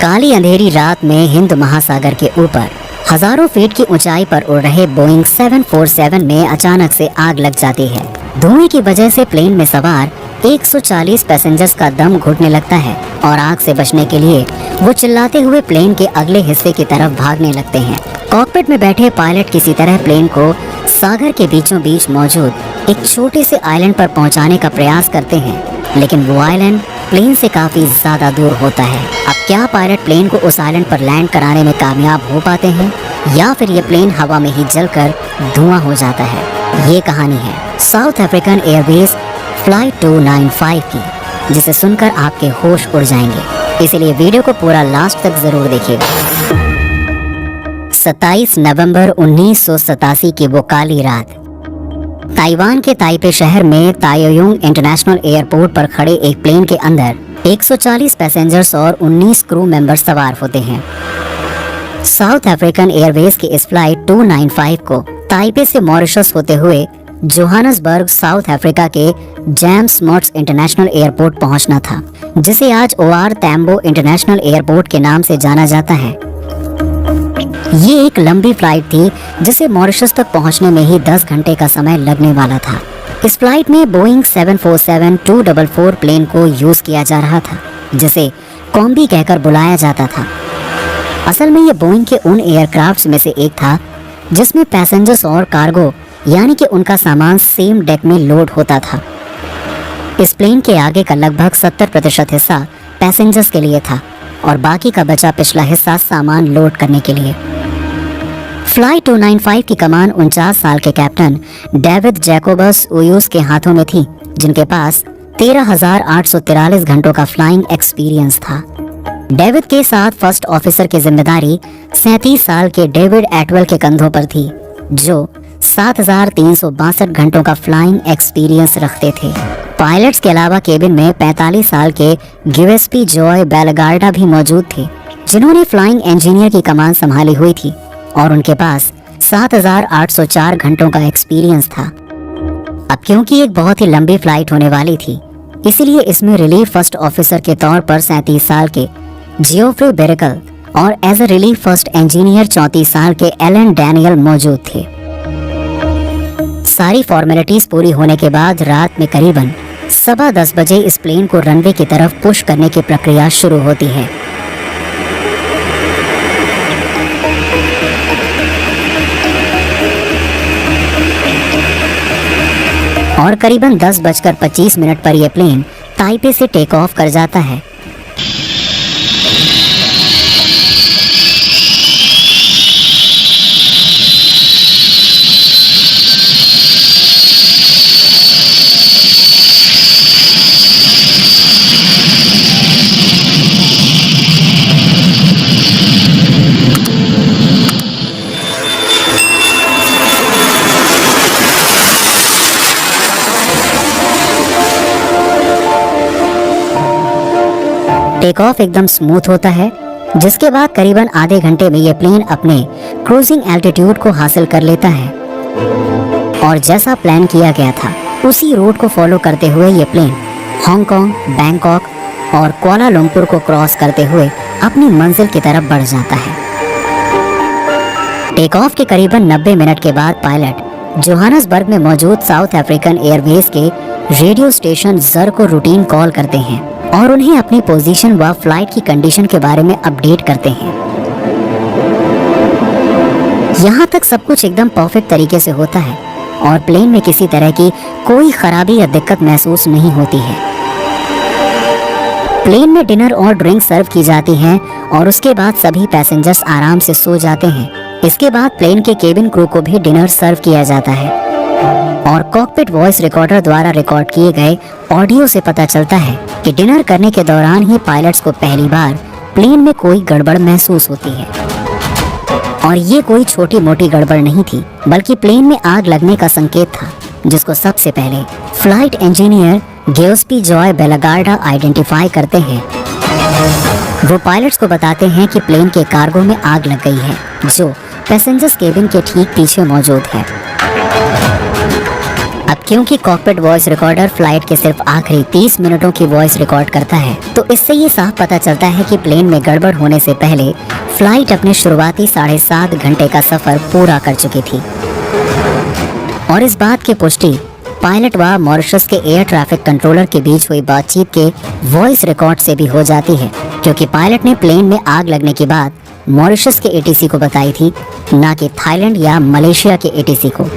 काली अंधेरी रात में हिंद महासागर के ऊपर हजारों फीट की ऊंचाई पर उड़ रहे बोइंग 747 में अचानक से आग लग जाती है। धुएं की वजह से प्लेन में सवार 140 पैसेंजर्स का दम घुटने लगता है और आग से बचने के लिए वो चिल्लाते हुए प्लेन के अगले हिस्से की तरफ भागने लगते हैं। कॉकपिट में बैठे पायलट किसी तरह प्लेन को सागर के बीचों बीच मौजूद एक छोटे से आइलैंड पर पहुंचाने का प्रयास करते हैं, लेकिन वो आइलैंड प्लेन से काफी ज्यादा दूर होता है। अब क्या पायलट प्लेन को उस आइलैंड पर लैंड कराने में कामयाब हो पाते हैं या फिर ये प्लेन हवा में ही जलकर धुआं हो जाता है? ये कहानी है साउथ अफ्रीकन एयरवेज फ्लाइट 295 की, जिसे सुनकर आपके होश उड़ जाएंगे। इसलिए वीडियो को पूरा लास्ट तक जरूर देखिएगा। 27 नवंबर 1987 की वो काली रात ताइवान के ताइपे शहर में तायोयुंग इंटरनेशनल एयरपोर्ट पर खड़े एक प्लेन के अंदर 140 पैसेंजर्स और 19 क्रू मेंबर्स सवार होते हैं। साउथ अफ्रीकन एयरवेज की इस फ्लाइट 295 को ताइपे से मॉरिशस होते हुए जोहानसबर्ग साउथ अफ्रीका के जेम्स मॉट्स इंटरनेशनल एयरपोर्ट पहुंचना था, जिसे आज ओआर तैम्बो इंटरनेशनल एयरपोर्ट के नाम से जाना जाता है। ये एक लंबी फ्लाइट थी जिसे मॉरिशस तक पहुंचने में ही 10 घंटे का समय लगने वाला था। इस फ्लाइट में बोइंग 747-244 प्लेन को यूज किया जा रहा था, जिसे कॉम्बी कहकर बुलाया जाता था। असल में ये बोइंग के उन एयरक्राफ्ट्स में से एक था जिसमें पैसेंजर्स और कार्गो यानी कि उनका सामान सेम डेक में लोड होता था। इस प्लेन के आगे का लगभग 70% हिस्सा पैसेंजर्स के लिए था और बाकी का बचा पिछला हिस्सा सामान लोड करने के लिए। फ्लाइट 295 की कमान 49 साल के कैप्टन डेविड जैकोबस उयूस के हाथों में थी, जिनके पास 13,843 घंटों का फ्लाइंग एक्सपीरियंस था। डेविड के साथ फर्स्ट ऑफिसर की जिम्मेदारी 37 साल के डेविड एटवेल के कंधों पर थी, जो 7,362 घंटों का फ्लाइंग एक्सपीरियंस रखते थे। पायलट्स के अलावा केबिन में 45 साल के गिवेस्पी जॉय बेलगार्डा भी मौजूद थे, जिन्होंने फ्लाइंग इंजीनियर की कमान संभाली हुई थी और उनके पास 7,804 घंटों का एक्सपीरियंस था। अब क्योंकि एक बहुत ही लंबी फ्लाइट होने वाली थी, इसीलिए इसमें रिलीफ फर्स्ट ऑफिसर के तौर पर 37 साल के जियोफ्रे बेरिकल और as a relief first engineer 34 साल के एलन डैनियल मौजूद थे। सारी फॉर्मेलिटीज पूरी होने के बाद रात में करीबन 10:15 बजे इस प्लेन को रनवे की तरफ पुश करने की प्रक्रिया शुरू होती है। और करीबन 10:25 पर यह प्लेन ताइपे से टेक ऑफ कर जाता है। टेक ऑफ एकदम स्मूथ होता है, जिसके बाद करीबन आधे घंटे में ये प्लेन अपने क्रूजिंग एल्टीट्यूड को हासिल कर लेता है और जैसा प्लान किया गया था उसी रूट को फॉलो करते हुए ये प्लेन हांगकांग, बैंकॉक और कुआलालंपुर को क्रॉस करते हुए अपनी मंजिल की तरफ बढ़ जाता है। टेक ऑफ के करीबन 90 मिनट के बाद पायलट जोहानसबर्ग में मौजूद साउथ अफ्रीकन एयरवेज के रेडियो स्टेशन जर को रूटीन कॉल करते हैं और उन्हें अपनी पोजीशन व फ्लाइट की कंडीशन के बारे में अपडेट करते हैं। यहाँ तक सब कुछ एकदम परफेक्ट तरीके से होता है और प्लेन में किसी तरह की कोई खराबी या दिक्कत महसूस नहीं होती है। प्लेन में डिनर और ड्रिंक सर्व की जाती हैं और उसके बाद सभी पैसेंजर्स आराम से सो जाते हैं। इसके बाद प्लेन के केबिन क्रू को भी डिनर सर्व किया जाता है और कॉकपिट वॉइस रिकॉर्डर द्वारा रिकॉर्ड किए गए ऑडियो से पता चलता है कि डिनर करने के दौरान ही पायलट्स को पहली बार प्लेन में कोई गड़बड़ महसूस होती है। और ये कोई छोटी मोटी गड़बड़ नहीं थी, बल्कि प्लेन में आग लगने का संकेत था, जिसको सबसे पहले फ्लाइट इंजीनियर गिवेस्पी जॉय बेलगार्डा आइडेंटिफाई करते हैं। वो पायलट्स को बताते हैं कि प्लेन के कार्गो में आग लग गई है, जो पैसेंजर्स केबिन के ठीक पीछे मौजूद है। अब क्योंकि कॉकपिट वॉइस रिकॉर्डर फ्लाइट के सिर्फ आखिरी 30 मिनटों की वॉइस रिकॉर्ड करता है, तो इससे ये साफ पता चलता है कि प्लेन में गड़बड़ होने से पहले फ्लाइट अपने शुरुआती 7.5 घंटे का सफर पूरा कर चुकी थी। और इस बात की पुष्टि पायलट व मॉरिशस के एयर ट्रैफिक कंट्रोलर के बीच हुई बातचीत के वॉइस रिकॉर्ड से भी हो जाती है, क्योंकि पायलट ने प्लेन में आग लगने की बात मॉरिशस के एटीसी को बताई थी, ना कि थाईलैंड या मलेशिया के एटीसी को।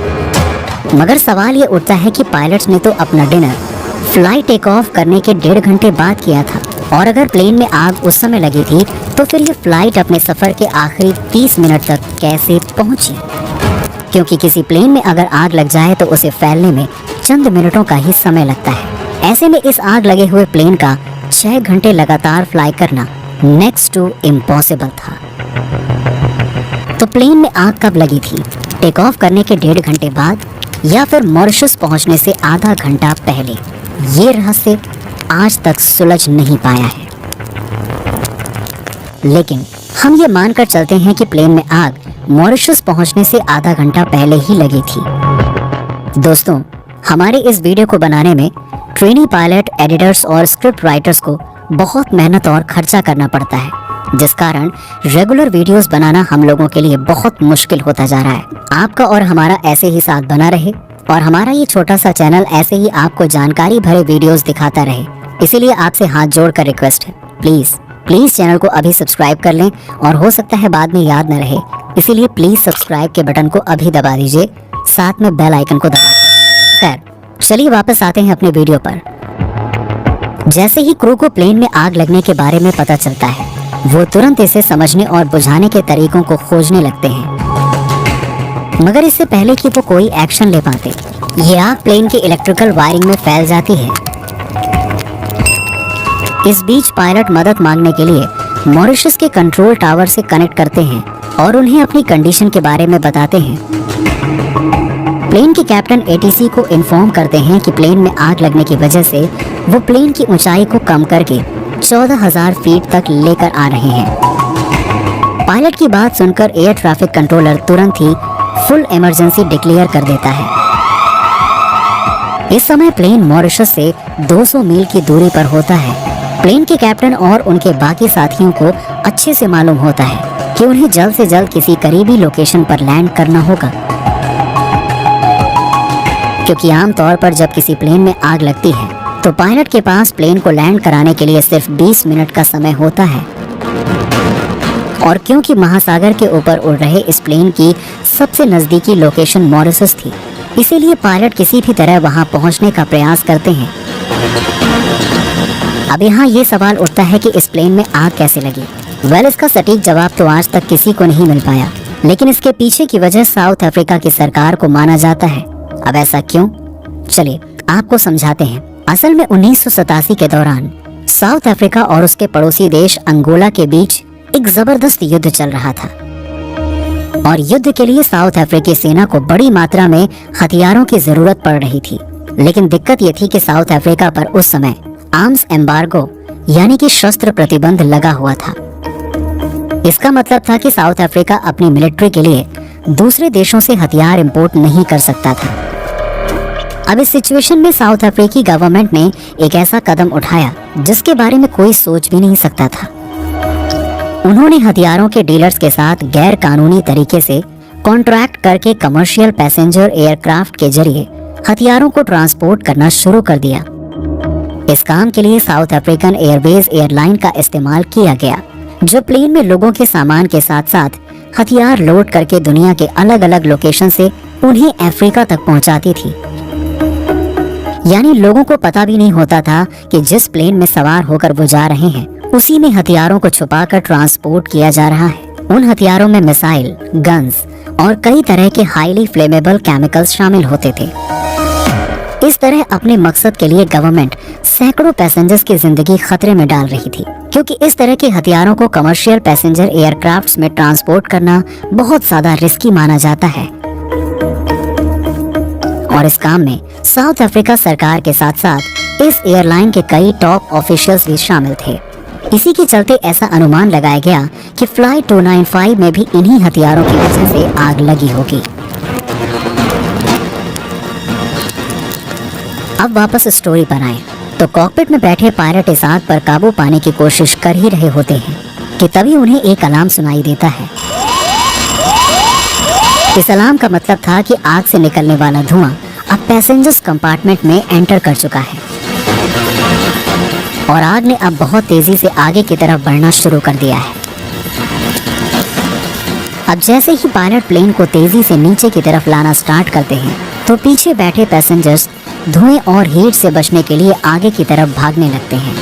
मगर सवाल ये उठता है कि पायलट्स ने तो अपना डिनर फ्लाइट टेक ऑफ करने के 1.5 घंटे बाद किया था, और अगर प्लेन में आग उस समय लगी थी तो फिर ये फ्लाइट अपने सफर के आखिरी 30 मिनट तक कैसे पहुंची? क्योंकि किसी प्लेन में अगर आग लग जाए तो उसे फैलने में चंद मिनटों का ही समय लगता है। ऐसे में इस आग लगे हुए प्लेन का 6 घंटे लगातार फ्लाई करना नेक्स्ट टू इम्पॉसिबल था। तो प्लेन में आग कब लगी थी? टेक ऑफ करने के 1.5 घंटे बाद या फिर मॉरिशस पहुंचने से आधा घंटा पहले? ये रहस्य आज तक सुलझ नहीं पाया है। लेकिन हम ये मानकर चलते हैं कि प्लेन में आग मॉरिशस पहुंचने से आधा घंटा पहले ही लगी थी। दोस्तों, हमारे इस वीडियो को बनाने में ट्रेनी पायलट, एडिटर्स और स्क्रिप्ट राइटर्स को बहुत मेहनत और खर्चा करना पड़ता है, जिस कारण रेगुलर वीडियोस बनाना हम लोगों के लिए बहुत मुश्किल होता जा रहा है। आपका और हमारा ऐसे ही साथ बना रहे और हमारा ये छोटा सा चैनल ऐसे ही आपको जानकारी भरे वीडियोस दिखाता रहे, इसीलिए आपसे हाथ जोड़कर रिक्वेस्ट है, प्लीज चैनल को अभी सब्सक्राइब कर लें, और हो सकता है बाद में याद न रहे, इसीलिए प्लीज सब्सक्राइब के बटन को अभी दबा दीजिए, साथ में बेल आइकन को दबा। खैर, चलिए वापस आते हैं अपने वीडियो पर। जैसे ही क्रू को प्लेन में आग लगने के बारे में पता चलता है, वो तुरंत इसे समझने और बुझाने के तरीकों को खोजने लगते हैं। मगर इससे पहले कि वो कोई एक्शन ले पाते, ये आग प्लेन की इलेक्ट्रिकल वायरिंग में फैल जाती है। इस बीच पायलट मदद मांगने के लिए मॉरिशस के कंट्रोल टावर से कनेक्ट करते हैं और उन्हें अपनी कंडीशन के बारे में बताते हैं। प्लेन के कैप्टन एटीसी को इन्फॉर्म करते हैं कि प्लेन में आग लगने की वजह से वो प्लेन की ऊंचाई को कम करके 14,000 फीट तक लेकर आ रहे हैं। पायलट की बात सुनकर एयर ट्रैफिक कंट्रोलर तुरंत ही फुल इमरजेंसी डिक्लेयर कर देता है। इस समय प्लेन मॉरिशस से 200 मील की दूरी पर होता है। प्लेन के कैप्टन और उनके बाकी साथियों को अच्छे से मालूम होता है कि उन्हें जल्द से जल्द किसी करीबी लोकेशन पर लैंड करना होगा, क्योंकि आमतौर पर जब किसी प्लेन में आग लगती है तो पायलट के पास प्लेन को लैंड कराने के लिए सिर्फ 20 मिनट का समय होता है। और क्योंकि महासागर के ऊपर उड़ रहे इस प्लेन की सबसे नजदीकी लोकेशन मॉरिशस थी, इसीलिए पायलट किसी भी तरह वहां पहुंचने का प्रयास करते हैं। अब यहाँ ये सवाल उठता है कि इस प्लेन में आग कैसे लगी? वेल, इसका सटीक जवाब तो आज तक किसी को नहीं मिल पाया, लेकिन इसके पीछे की वजह साउथ अफ्रीका की सरकार को माना जाता है। अब ऐसा क्यों? चलिए आपको समझाते हैं। असल में 1987 के दौरान साउथ अफ्रीका और उसके पड़ोसी देश अंगोला के बीच एक जबरदस्त युद्ध चल रहा था, और युद्ध के लिए साउथ अफ्रीकी सेना को बड़ी मात्रा में हथियारों की जरूरत पड़ रही थी। लेकिन दिक्कत ये थी कि साउथ अफ्रीका पर उस समय आर्म्स एम्बार्गो यानी कि शस्त्र प्रतिबंध लगा हुआ था। इसका मतलब था कि साउथ अफ्रीका अपनी मिलिट्री के लिए दूसरे देशों से हथियार इंपोर्ट नहीं कर सकता था। अब इस सिचुएशन में साउथ अफ्रीकी गवर्नमेंट ने एक ऐसा कदम उठाया जिसके बारे में कोई सोच भी नहीं सकता था। उन्होंने हथियारों के डीलर्स के साथ गैर कानूनी तरीके से कॉन्ट्रैक्ट करके कमर्शियल पैसेंजर एयरक्राफ्ट के जरिए हथियारों को ट्रांसपोर्ट करना शुरू कर दिया। इस काम के लिए साउथ अफ्रीकन एयरवेज एयरलाइन का इस्तेमाल किया गया, जो प्लेन में लोगों के सामान के साथ साथ हथियार लोड करके दुनिया के अलग अलग लोकेशन से उन्हें अफ्रीका तक पहुंचाती थी। यानी लोगों को पता भी नहीं होता था कि जिस प्लेन में सवार होकर वो जा रहे हैं, उसी में हथियारों को छुपाकर ट्रांसपोर्ट किया जा रहा है। उन हथियारों में मिसाइल, गन्स और कई तरह के हाईली फ्लेमेबल केमिकल्स शामिल होते थे। इस तरह अपने मकसद के लिए गवर्नमेंट सैकड़ों पैसेंजर्स की जिंदगी खतरे में डाल रही थी, क्योंकि इस तरह के हथियारों को कमर्शियल पैसेंजर एयरक्राफ्ट्स में ट्रांसपोर्ट करना बहुत ज्यादा रिस्की माना जाता है। और इस काम में साउथ अफ्रीका सरकार के साथ साथ इस एयरलाइन के कई टॉप ऑफिशियल्स भी शामिल थे। इसी के चलते ऐसा अनुमान लगाया गया कि फ्लाइट 295 में भी इन्हीं हथियारों की वजह से आग लगी होगी। अब वापस स्टोरी पर आए तो कॉकपिट में बैठे पायलट इस आग पर काबू पाने की कोशिश कर ही रहे होते हैं कि तभी उन्हें एक अलार्म सुनाई देता है। इस अलार्म का मतलब था कि आग से निकलने वाला धुआं अब पैसेंजर्स कंपार्टमेंट में एंटर कर चुका है और आग ने अब बहुत तेजी से आगे की तरफ बढ़ना शुरू कर दिया है। अब जैसे ही पायलट प्लेन को तेजी से नीचे की तरफ लाना स्टार्ट करते हैं तो पीछे बैठे पैसेंजर्स धुएं और हीट से बचने के लिए आगे की तरफ भागने लगते हैं।